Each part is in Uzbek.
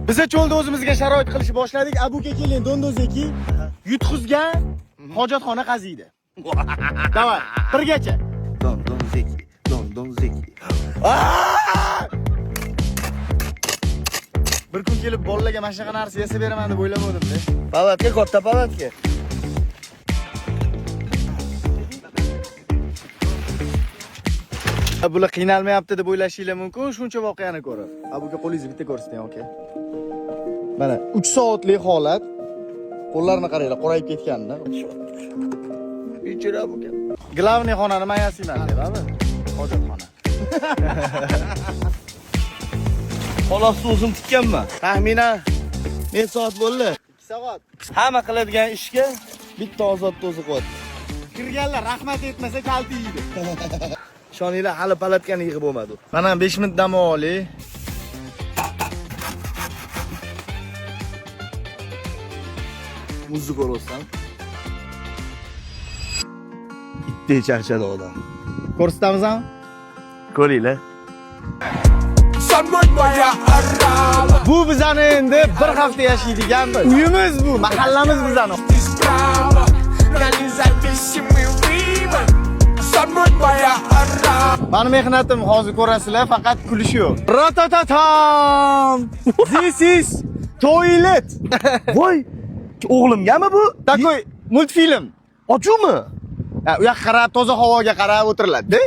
Biz cho'lda o'zimizga sharoit qilishni boshladik. Abuka keling, dondozeki yutqizgan hojatxona qaziydi. Davay, birgacha. Dondozeki. Bir kun kelib bolalarga mana shunaqa narsa yasab beraman deb o'ylamadim-da. Palatka, katta palatka. Bular qiynalmayapti deb o'ylashinglar mumkin, shuncha voqeani ko'rib. Abuka qo'lingizni bitta ko'rsating, aka. Mana 3 soatlik holat. Qo'llarini qaranglar, qorayib ketganlar. Ichira Abuka. Glavniy xonani men yasayman, deyapti. Hojatxona. Xolos o'zim tikkanman. Taxminan necha soat bo'ldi? 2 soat. Hamma qiladigan ishga bitta ozod to'zi qo'ydi. Kirganlar rahmat etmasa kalti yeydi. Ishoninglar, hali palatkani yig'ib bo'lmadi. Mana 5 minut dam oling. Muzni ko'rsan. Itdek charchadi odam. Ko'rsatamizmi? Ko'ringlar. Bu bizani endi bir hafta yashaydigan uyimiz bu, mahallamiz bizani. Mani mehnatim hozir ko'rasizlar, faqat kulish yo'q. Ratatatam! This is toilet. Voy, o'g'limgami bu? Takoy multfilm. Ochumi? U yoqqa qarab, toza havoga qarab o'tiriladi.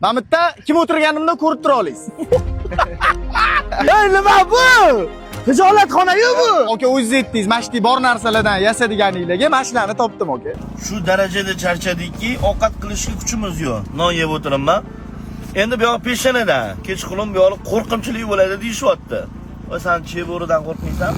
Mana bu yerda kim o'tirganimni ko'rib tura olasiz. Ey, nima bu? Tijoratxona-yu bu. Aka, o'zingiz aytdingiz, mashti bor narsalardan yasadiganinglarga mashinani topdim, aka. Shu darajada charchadikki, ovqat qilishga kuchimiz yo'q. Non yeb o'tiraman. Endi bu yoq peshanadan, kechqurun bu yoq qo'rqinchli bo'ladi deyishyapti. Va sen chevoridan qo'rqmaysan?